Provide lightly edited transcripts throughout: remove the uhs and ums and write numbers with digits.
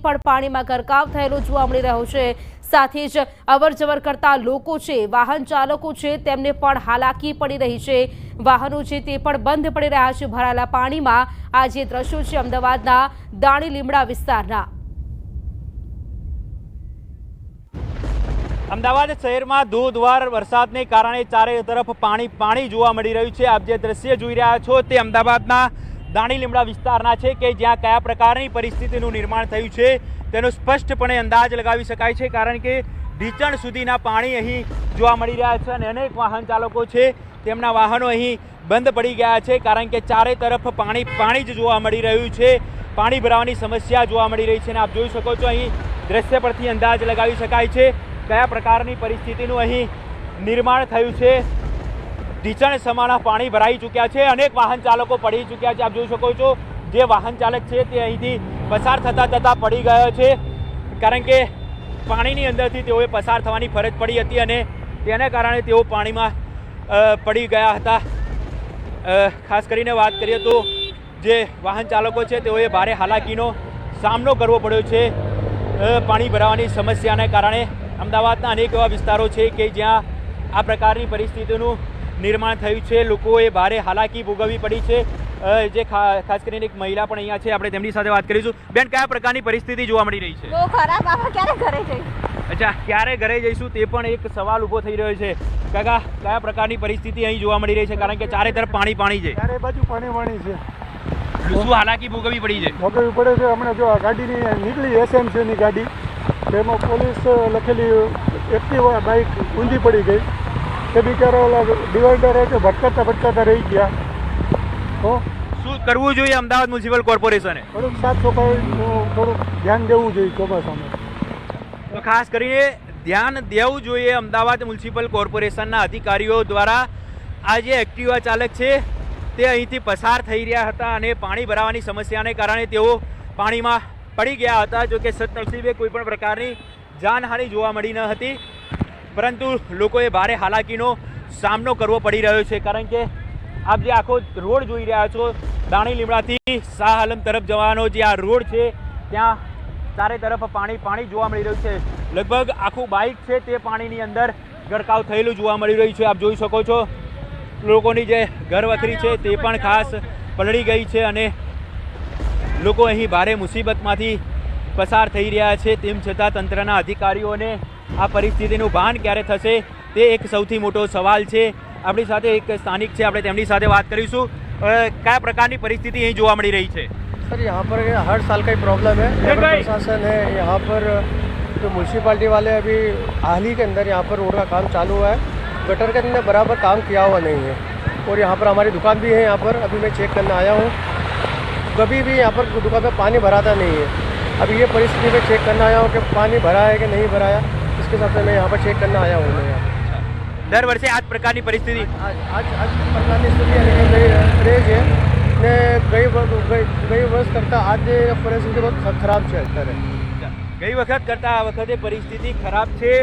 પણ પાણીમાં ગરકાવ થયેલો જોવા મળી રહ્યો છે। સાથે જ અવરજવર કરતા લોકો છે, વાહન ચાલકો છે, તેમને પણ હાલાકી પડી રહી છે। વાહનો છે તે પણ બંધ પડી રહ્યા છે ભરાયેલા પાણીમાં। આ જે દ્રશ્યો છે અમદાવાદના દાણી લીમડા વિસ્તારના। અમદાવાદ શહેરમાં ધોધમાર વરસાદને કારણે ચારે તરફ પાણી જોવા મળી રહ્યું છે। આપ જે દ્રશ્ય જોઈ રહ્યા છો તે અમદાવાદના દાણી લીમડા વિસ્તારના છે કે જ્યાં કયા પ્રકારની પરિસ્થિતિનું નિર્માણ થયું છે તેનો સ્પષ્ટપણે અંદાજ લગાવી શકાય છે, કારણ કે ઢીંચણ સુધીના પાણી અહીં જોવા મળી રહ્યા છે અને અનેક વાહન ચાલકો છે તેમના વાહનો અહીં બંધ પડી ગયા છે, કારણ કે ચારે તરફ પાણી જ જોવા મળી રહ્યું છે। પાણી ભરાવાની સમસ્યા જોવા મળી રહી છે અને આપ જોઈ શકો છો અહીં દ્રશ્ય પરથી અંદાજ લગાવી શકાય છે કયા પ્રકારની પરિસ્થિતિનું અહીં નિર્માણ થયું છે। ઢીંચણ સમાના પાણી ભરાઈ ચૂક્યા છે, અનેક વાહન ચાલકો પડી ચૂક્યા છે। આપ જોઈ શકો છો જે વાહન ચાલક છે તે અહીંથી પસાર થતા પડી ગયો છે, કારણ કે પાણીની અંદરથી તેઓએ પસાર થવાની ફરજ પડી હતી અને તેને કારણે તેઓ પાણીમાં પડી ગયા હતા। ખાસ કરીને વાત કરીએ તો જે વાહન ચાલકો છે તેઓએ ભારે હાલાકીનો સામનો કરવો પડ્યો છે પાણી ભરાવાની સમસ્યાને કારણે। અમદાવાદના અનેક એવા વિસ્તારો છે કે જ્યાં આ પ્રકારની પરિસ્થિતિનું નિર્માણ થયું છે, લોકોએ ભારે હાલાકી ભોગવવી પડી છે। જે ખાસ કરીને એક મહિલા પણ અહીંયા છે, આપણે તેમની સાથે વાત કરીશું। બેન, કયા પ્રકારની પરિસ્થિતિ જોવા મળી રહી છે? બહુ ખરાબ। આપણે ક્યારે ઘરે જઈશું? અચ્છા, ક્યારે ઘરે જઈશું તે પણ એક સવાલ ઊભો થઈ રહ્યો છે। કાકા, કયા પ્રકારની પરિસ્થિતિ અહીં જોવા મળી રહી છે, કારણ કે ચારે તરફ પાણી છે? ચારે બાજુ પાણી છે। શું હાલાકી ભોગવવી પડી છે? ભોગવવી પડે છે। હમણાં જો આ ગાડીની નીકળી એસએમસીની ગાડી, તેમાં પોલીસ લખેલી એક્ટિવા બાઇક ઊંધી પડી ગઈ। તે બિચારા ઓલા ડિવાઈડર કે ભટકાતા રહી ગયા। શું કરવું જોઈએ અમદાવાદ મ્યુનિસિપલ કોર્પોરેશને? થોડુંક સાફ સફાઈનું થોડુંક ધ્યાન દેવું જોઈએ ચોમાસામાં। તો ખાસ કરીને ધ્યાન દેવું જોઈએ અમદાવાદ મ્યુનિસિપલ કોર્પોરેશનના અધિકારીઓ દ્વારા। આ જે એક્ટિવા ચાલક છે તે અહીંથી પસાર થઈ રહ્યા હતા અને પાણી ભરાવાની સમસ્યાને કારણે તેઓ પાણીમાં પડી ગયા હતા। જો કે સદનસીબે કોઈ પણ પ્રકારની જાનહાનિ જોવા મળી ન હતી, પરંતુ લોકોએ ભારે હાલાકીનો સામનો કરવો પડી રહ્યો છે, કારણ કે આપ જે આખો રોડ જોઈ રહ્યા છો દાણી લીમડાથી શાહ આલમ તરફ જવાનો જે આ રોડ છે ત્યાં ચારે તરફ પાણી જોવા મળી રહ્યું છે। લગભગ આખું બાઇક છે તે પાણીની અંદર ગરકાવ થયેલું જોવા મળી રહ્યું છે। આપ જોઈ શકો છો લોકોની જે ઘરવખરી છે તે પણ ખાસ પલળી ગઈ છે અને લોકો અહીં ભારે મુસીબતમાંથી પસાર થઈ રહ્યા છે। તેમ છતાં તંત્રના અધિકારીઓને આ પરિસ્થિતિનું ભાન ક્યારે થશે તે એક સૌથી મોટો સવાલ છે। આપણી સાથે એક સ્થાનિક છે, આપણે તેમની સાથે વાત કરીશું। क्या प्रकार की परिस्थिति यही जोवा मળી रही है? सर यहाँ पर हर साल का ही प्रॉब्लम है। प्रशासन है यहाँ पर, जो म्यूनसिपाल्टी वाले अभी हाल ही के अंदर यहाँ पर रोड का काम चालू हुआ है, गटर के अंदर बराबर काम किया हुआ नहीं है। और यहाँ पर हमारी दुकान भी है, यहाँ पर अभी मैं चेक करने आया हूँ, कभी भी यहाँ पर दुकान पर पानी भराता नहीं है। अभी ये परिस्थिति में चेक करने आया हूँ कि पानी भरा है कि नहीं भराया, इसके हिसाब से मैं यहाँ पर चेक करने आया हूँ। मैं दर वर्षे आज प्रकार की परिस्थिति आज प्रकार की स्थिति रेज है ने गई वर्ष करता आज परिस्थिति बहुत खराब है। અત્યારે ગઈ વખત કરતા આ વખતે પરિસ્થિતિ ખરાબ છે।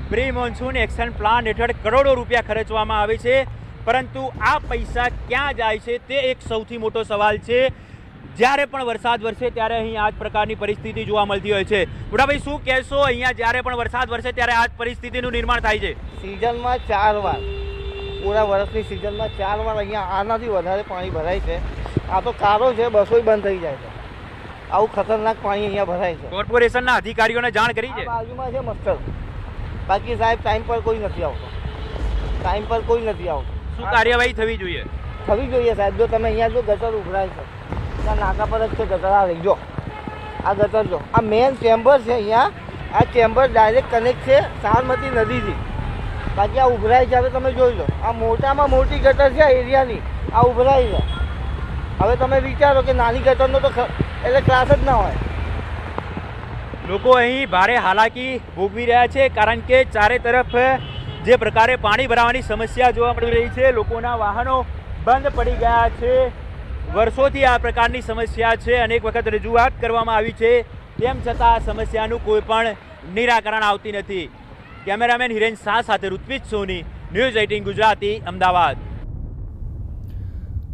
પ્રી મોન્સૂન એક્શન પ્લાન હેઠળ કરોડો રૂપિયા ખર્ચવામાં આવે છે, પરંતુ આ પૈસા ક્યાં જાય છે તે એક સૌથી મોટો સવાલ છે। જ્યારે પણ વરસાદ વરસે ત્યારે અહીં આ જ પ્રકારની પરિસ્થિતિ જોવા મળતી હોય છે। બુઢાભાઈ, શું કહેશો? અહીંયા જ્યારે પણ વરસાદ વરસે ત્યારે આ જ પરિસ્થિતિનું નિર્માણ થાય છે? સિઝનમાં 4 વાર, પૂરા વર્ષની સિઝનમાં 4 વાર અહીંયા આનાથી વધારે પાણી ભરાય છે। આ તો કારો છે, બસોય બંધ થઈ જાય છે। આવું ખતરનાક પાણી અહીંયા ભરાય છે। કોર્પોરેશનના અધિકારીઓને જાણ કરી છે? બાજુમાં છે મસ્તર, બાકી સાહેબ ટાઈમ પર કોઈ નથી આવતો, ટાઈમ પર કોઈ નથી આવતો। શું કાર્યવાહી થવી જોઈએ? થવી જોઈએ સાહેબ। જો તમે અહીંયા જો ગટર ઉભરાય છે, ત્યાં નાકા પર જ છે ગટર। આ જો આ ગટર જો, આ મેન ચેમ્બર છે અહીંયા, આ ચેમ્બર ડાયરેક્ટ કનેક્ટ છે સાબરમતી નદીથી, બાકી આ ઉભરાય છે। હવે તમે જોઈ લો, આ મોટામાં મોટી ગટર છે આ એરિયાની, આ ઉભરાય છે। હવે તમે વિચારો કે નાની ગટરનો તો એટલે ક્લાસ જ ના હોય। લોકો અહીં ભારે હાલાકી ભોગવી રહ્યા છે, કારણ કે ચારે તરફ જે પ્રકારે પાણી ભરાવાની સમસ્યા જોવા મળી રહી છે, લોકોના વાહનો બંધ પડી ગયા છે। વર્ષોથી આ પ્રકારની સમસ્યા છે, અનેક વખત રજૂઆત કરવામાં આવી છે, તેમ છતાં આ સમસ્યાનું કોઈ પણ નિરાકરણ આવતી નથી। કેમેરામેન હિરેન શાહ સાથે ઋત્વિજ સોની, ન્યૂઝ 18 ગુજરાતી, અમદાવાદ।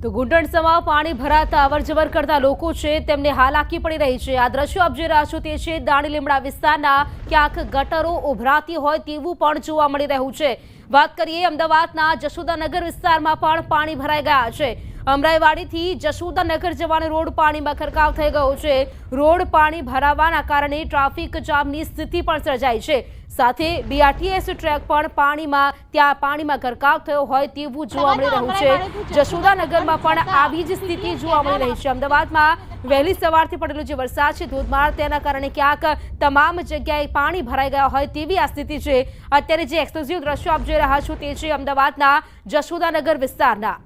તો ઘૂંટણસમાં પાણી ભરાતા અવરજવર કરતા લોકો છે તેમને હાલાકી પડી રહી છે। આ દ્રશ્યો આપ જોઈ રહ્યા છો તે છે દાણી લીમડા વિસ્તારના ક્યાંક ગટરો ઉભરાતી હોય તેવું પણ જોવા મળી રહ્યું છે। વાત કરીએ અમદાવાદના જશોદાનગર વિસ્તારમાં પણ પાણી ભરાઈ ગયા છે। અમરાઈવાડીથી જશોદાનગર જવાનો રોડ પાણીમાં ગરકાવ થઈ ગયો છે। રોડ પાણી ભરાવાના કારણે ટ્રાફિક જામની સ્થિતિ પણ સર્જાઈ છે। સાથે બીઆરટીએસ ટ્રેક પણ પાણીમાં ગરકાવ થયો હોય તેવું જોવા મળી રહ્યું છે। જશોદાનગરમાં પણ આવી જ સ્થિતિ જોવા મળી રહી છે। અમદાવાદમાં વહેલી સવારથી પડેલો જે વરસાદ છે ધોધમાર, તેના કારણે ક્યાંક તમામ જગ્યાએ પાણી ભરાઈ ગયા હોય તેવી આ સ્થિતિ છે। અત્યારે જે એક્સક્લુઝિવ દ્રશ્યો આપ જોઈ રહ્યા છો તે છે અમદાવાદના જશોદાનગર વિસ્તારના।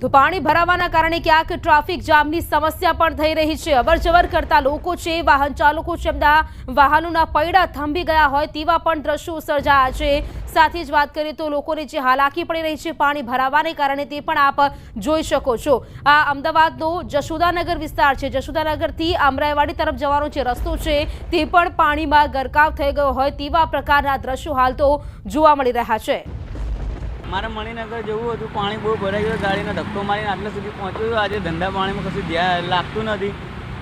તો પાણી ભરાવાના કારણે ક્યાંક ટ્રાફિક જામની સમસ્યા પણ થઈ રહી છે। અવરજવર કરતા લોકો છે, વાહન ચાલકો છે, એમના વાહનોના પૈડા થંભી ગયા હોય તેવા પણ દ્રશ્યો સર્જાયા છે। સાથે જ વાત કરીએ તો લોકોને જે હાલાકી પડી રહી છે પાણી ભરાવાને કારણે તે પણ આપ જોઈ શકો છો। આ અમદાવાદનો જશોદાનગર વિસ્તાર છે। જશોદાનગરથી અમરાઈવાડી તરફ જવાનો જે રસ્તો છે તે પણ પાણીમાં ગરકાવ થઈ ગયો હોય તેવા પ્રકારના દ્રશ્યો હાલ તો જોવા મળી રહ્યા છે। મારે મણિનગર જવું હતું, પાણી બહુ ભરાઈ ગયું, ગાડીનો ધક્કો મારીને આટલા સુધી પહોંચ્યો। આજે ધંધા પાણીમાં કશું ધ્યાન લાગતું નથી,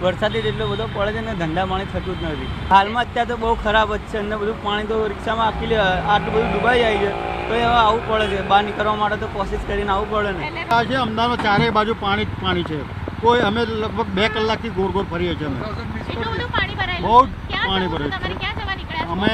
વરસાદ જેટલો બધો પડે છે ને ધંધા પાણી થતું જ નથી। હાલમાં અત્યારે તો બહુ ખરાબ જ છે અને બધું પાણી તો રિક્ષામાં આખી આટલું બધું ડૂબાઈ જાય છે, તો હવે આવવું પડે છે। બહાર નીકળવા માટે તો કોશિશ કરીને આવવું પડે ને। આ છે અમદાવાદમાં ચારેય બાજુ પાણી જ પાણી છે। કોઈ અમે લગભગ 2 કલાકથી ગોળ ગોળ ફરીએ છીએ। અમે એટલું બધું પાણી ભરાયેલું બહુ જ ક્યાં પાણી જવું? ભરાયું તમારે છે। ક્યાં જવા નીકળ્યા છો? અમે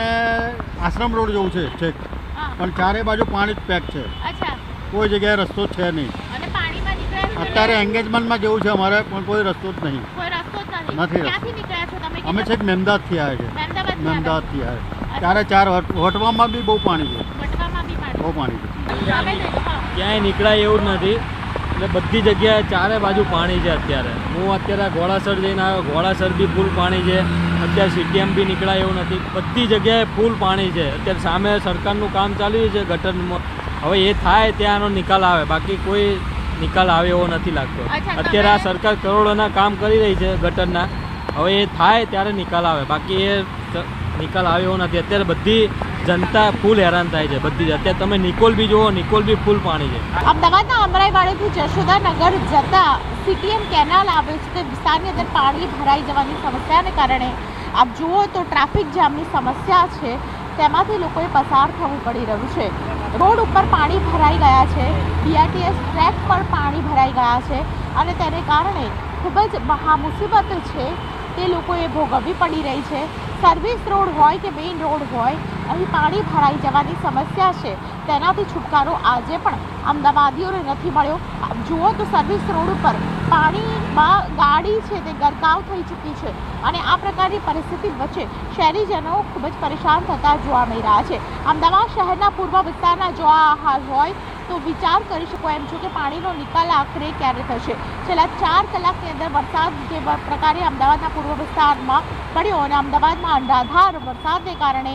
આશ્રમ રોડ જવું છે છેક, હા, પણ ચારે બાજુ પાણી જ પેક છે। અચ્છા, કોઈ જગ્યાએ રસ્તો જ છે નહીં। અને પાણીમાં નીકળ્યા છો અત્યારે એન્ગેજમેન્ટમાં જવું છે અમારે, પણ કોઈ રસ્તો જ નહીં। કોઈ રસ્તો જ નથી। નથી રસ્તો। ક્યાંથી નીકળ્યા છો તમે? અમે છેક મહેમદાદથી આવ્યા છે। મહેમદાબાદથી મહેમદાદથી આવ્યા। ચારે ચાર વટવામાં બી બહુ પાણી છે, વટવામાં બી પાણી? બહુ પાણી છે। સામે જજો, હા। ક્યાંય નીકળાય એવું જ નથી એટલે બધી જગ્યાએ ચારે બાજુ પાણી છે। અત્યારે હું અત્યારે ઘોડાસર જઈને આવ્યો, ઘોડાસર બી ફૂલ પાણી છે। અત્યારે સીટીએમ બી નીકળાય એવું નથી, બધી જગ્યાએ ફૂલ પાણી છે। અત્યારે સામે સરકારનું કામ ચાલી રહ્યું છે ગટરનું, હવે એ થાય ત્યાં એનો નિકાલ આવે, બાકી કોઈ નિકાલ આવે એવો નથી લાગતો। અચ્છા, અત્યારે આ સરકાર કરોડોના કામ કરી રહી છે ગટરના, હવે એ થાય ત્યારે નિકાલ આવે, બાકી એ નિકાલ આવે એવો નથી। અત્યારે બધી જનતા ફૂલ હેરાન થાય છે બધી જ। અત્યારે તમે નિકોલ બી જુઓ, નિકોલ બી ફૂલ પાણી છે। અમદાવાદના અમરાઈવાડીથી જશોદાનગર જતા સીટીએમ કેનાલ આવે છે તે વિસ્તારની અંદર પાણી ભરાઈ જવાની સમસ્યાને કારણે આપ જુઓ તો ટ્રાફિક જામની સમસ્યા છે, તેમાંથી લોકોએ પસાર થવું પડી રહ્યું છે। રોડ ઉપર પાણી ભરાઈ ગયા છે, બીઆરટીએસ ટ્રેક પર પાણી ભરાઈ ગયા છે અને તેને કારણે ખૂબ જ મહામુસીબત છે તે લોકોએ ભોગવવી પડી રહી છે। સર્વિસ રોડ હોય કે મેઇન રોડ હોય, અહીં પાણી ભરાઈ જવાની સમસ્યા છે, તેનાથી છુટકારો આજે પણ અમદાવાદીઓને નથી મળ્યો। આપ જુઓ તો સર્વિસ રોડ ઉપર પાણીમાં ગાડી છે તે ગરકાવ થઈ ચૂકી છે અને આ પ્રકારની પરિસ્થિતિ વચ્ચે શહેરીજનો ખૂબ જ પરેશાન થતા જોવા મળી રહ્યા છે। અમદાવાદ શહેરના પૂર્વ વિસ્તારના જો આ હાલ હોય તો વિચાર કરી શકો એમ છો કે પાણીનો નિકાલ આખરે ક્યારે થશે। છેલ્લા 4 કલાકની અંદર વરસાદ જે પ્રકારે અમદાવાદના પૂર્વ વિસ્તારમાં પડ્યો અને અમદાવાદમાં અનરાધાર વરસાદને કારણે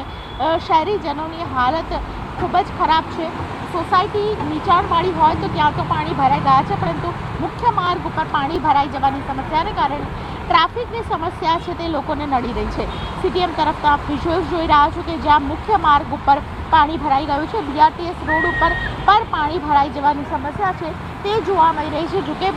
શહેરીજનોની હાલત ખૂબ જ ખરાબ છે। સોસાયટી નીચાણવાળી હોય તો ત્યાં તો પાણી ભરાઈ ગયા છે, પરંતુ મુખ્ય માર્ગ ઉપર પાણી ભરાઈ જવાની સમસ્યાને કારણે ટ્રાફિકની સમસ્યા છે તે લોકોને નડી રહી છે। સીટીએમ તરફ આપ વિઝ્યુઅલ્સ જોઈ રહ્યા છો કે જ્યાં મુખ્ય માર્ગ ઉપર પાણી ભરાઈ ગયું છે, બીઆરટીએસ રોડ ઉપર પર પાણી ભરાઈ જવાની સમસ્યા છે તે જોવા મળી રહી છે। જોકે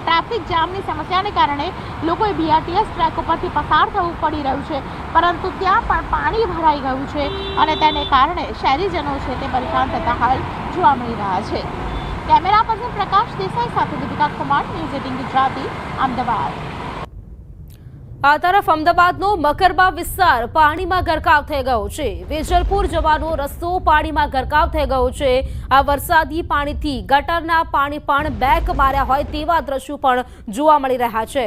ટ્રાફિક જામની સમસ્યાને કારણે લોકોએ બીઆરટીએસ ટ્રેક ઉપરથી પસાર થવું પડી રહ્યું છે, પરંતુ ત્યાં પણ પાણી ભરાઈ ગયું છે અને તેને કારણે શહેરીજનો છે તે પરેશાન થતા હાલ જોવા મળી રહ્યા છે। કેમેરા પર્સન પ્રકાશ દેસાઈ સાથે દીપિકા કુમાર, ન્યૂઝ 18 ગુજરાતી, અમદાવાદ। આ તરફ અમદાવાદનો મકરબા વિસ્તાર પાણીમાં ગરકાવ થઈ ગયો છે। વેજલપુર જવાનો રસ્તો પાણીમાં ગરકાવ થઈ ગયો છે। આ વરસાદી પાણીથી ગટરના પાણી પણ બેક માર્યા હોય તેવા દ્રશ્યો પણ જોવા મળી રહ્યા છે।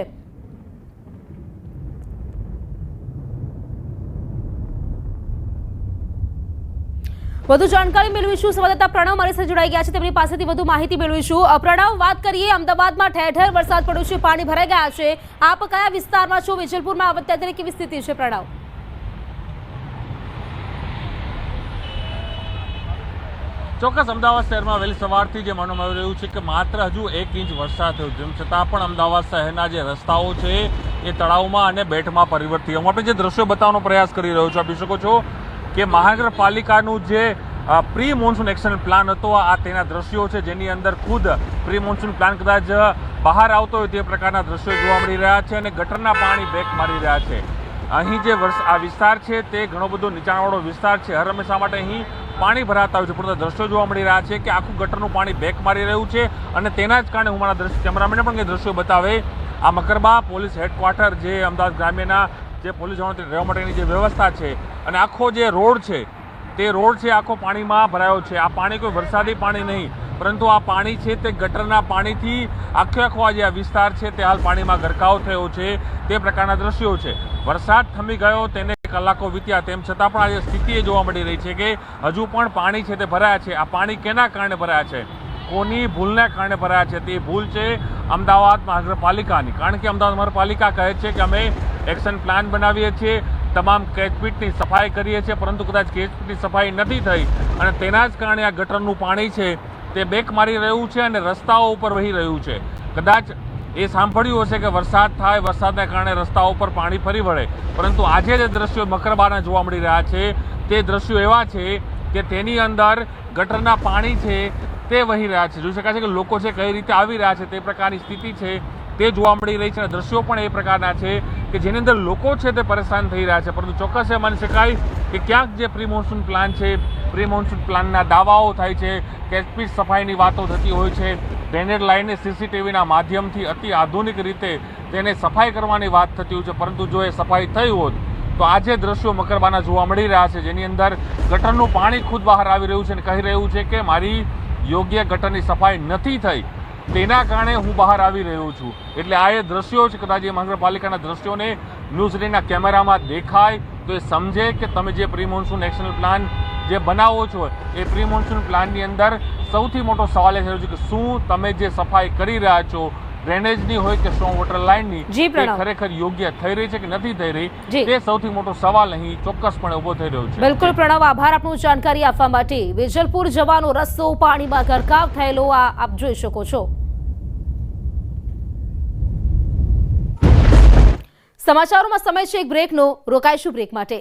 વધુ જાણકારી મેળવીશું, સંવાદદાતા પ્રણવ મારી સાથે જોડાઈ ગયા છે, તેમની પાસેથી વધુ માહિતી મેળવીશું। પ્રણવ, વાત કરીએ અમદાવાદમાં ઠેર ઠેર વરસાદ પડ્યો છે, પાણી ભરાઈ ગયા છે, આપ કયા વિસ્તારમાં છો? વેજલપુરમાં અત્યારે કેવી સ્થિતિ છે પ્રણવ? ચોક્કસ અમદાવાદ શહેરમાં વહેલી સવારથી જે માનવામાં આવી રહ્યું છે કે માત્ર હજુ 1 ઇંચ વરસાદ થયો, તેમ છતાં પણ અમદાવાદ શહેરના જે રસ્તાઓ છે એ તળાવમાં અને બેટમાં પરિવર્તિત થયા। હું આપણે જે દ્રશ્યો બતાવવાનો પ્રયાસ કરી રહ્યો છું, આપ જોઈ શકો છો કે મહાનગરપાલિકાનું જે પ્રી મોન્સૂન એક્શન પ્લાન હતો, આ તેના દ્રશ્યો છે જેની અંદર ખુદ પ્રી મોન્સૂન પ્લાન કદાચ બહાર આવતો હોય તે પ્રકારના દ્રશ્યો જોવા મળી રહ્યા છે અને ગટરના પાણી બેક મારી રહ્યા છે. અહીં જે આ વિસ્તાર છે તે ઘણો બધો નીચાણવાળો વિસ્તાર છે, હર હંમેશા માટે અહીં પાણી ભરાતા હોય છે, પરંતુ દ્રશ્યો જોવા મળી રહ્યા છે કે આખું ગટરનું પાણી બેક મારી રહ્યું છે અને તેના જ કારણે હું મારા કેમેરામેને પણ કંઈ દ્રશ્યો બતાવે. આ મકરબા પોલીસ હેડક્વાર્ટર જે અમદાવાદ ગ્રામ્યના જે પોલીસ જવાનો રહેવા માટેની જે વ્યવસ્થા છે અને આખો જે રોડ છે તે રોડ છે આખો પાણીમાં ભરાયો છે. આ પાણી કોઈ વરસાદી પાણી નહીં, પરંતુ આ પાણી છે તે ગટરના પાણીથી આખો આ જે વિસ્તાર છે તે હાલ પાણીમાં ગરકાવ થયો છે તે પ્રકારના દ્રશ્યો છે. વરસાદ થમી ગયો તેને કલાકો વીત્યા તેમ છતાં પણ આજે સ્થિતિ એ જોવા મળી રહી છે કે હજુ પણ પાણી છે તે ભરાયા છે. આ પાણી કેના કારણે ભરાયા છે, કોની ભૂલને કારણે ભરાયા છે? તે ભૂલ છે અમદાવાદ મહાનગરપાલિકાની, કારણ કે અમદાવાદ મહાનગરપાલિકા કહે છે કે અમે એક્શન પ્લાન બનાવીએ છીએ, તમામ કેચપીટની સફાઈ કરીએ છીએ, પરંતુ કદાચ કેચપીટની સફાઈ નથી થઈ અને તેના જ કારણે આ ગટરનું પાણી છે તે બેક મારી રહ્યું છે અને રસ્તાઓ ઉપર વહી રહ્યું છે. કદાચ એ સાંભળ્યું હશે કે વરસાદ થાય, વરસાદના કારણે રસ્તાઓ ઉપર પાણી ફરી વળે, પરંતુ આજે જે દ્રશ્યો મકરબાના જોવા મળી રહ્યા છે તે દ્રશ્યો એવા છે કે તેની અંદર ગટરના પાણી છે તે વહી રહ્યા છે. જોઈ શકાય છે કે લોકો છે કઈ રીતે આવી રહ્યા છે તે પ્રકારની સ્થિતિ છે તે જોવા મળી રહી છે અને દ્રશ્યો પણ એ પ્રકારના છે કે જેની અંદર લોકો છે તે પરેશાન થઈ રહ્યા છે. પરંતુ ચોક્કસ એ માની શકાય કે ક્યાંક જે પ્રી મોન્સૂન પ્લાન છે, પ્રી મોન્સૂન પ્લાનના દાવાઓ થાય છે, કેચપીટ સફાઈની વાતો થતી હોય છે, ડ્રેનેજ લાઇનને સીસીટીવીના માધ્યમથી અતિ આધુનિક રીતે તેને સફાઈ કરવાની વાત થતી હોય છે, પરંતુ જો એ સફાઈ થઈ હોત તો આજે દ્રશ્યો મકરબાના જોવા મળી રહ્યા છે જેની અંદર ગટરનું પાણી ખુદ બહાર આવી રહ્યું છે અને કહી રહ્યું છે કે મારી યોગ્ય ગટરની સફાઈ નથી થઈ, તેના કારણે હું બહાર આવી રહ્યો છું. એટલે આ એ દ્રશ્યો છે, કદાચ એ મહાનગરપાલિકાના દ્રશ્યોને ન્યૂઝ8ના કેમેરામાં દેખાય તો એ સમજે કે તમે જે પ્રી મોન્સૂન એક્શન પ્લાન જે બનાવો છો એ પ્રી મોન્સૂન પ્લાનની અંદર સૌથી મોટો સવાલ એ થયો છે કે શું તમે જે સફાઈ કરી રહ્યા છો ડ્રેનેજની હોય કે સ્ટ્રોંગ વોટર લાઇનની, એ ખરેખર યોગ્ય થઈ રહી છે કે નથી થઈ રહી, તે સૌથી મોટો સવાલ અહીં ચોક્કસપણે ઉભો થઈ રહ્યો છે. બિલકુલ પ્રણવ, આભાર આપનું જાણકારી આપવા માટે. વેજલપુર જવાનો રસ્તો પાણીમાં ગરકાવ થયેલો આપ જોઈ શકો છો. સમાચારોમાં સમય છે એક બ્રેકનો, રોકાઈશું બ્રેક માટે.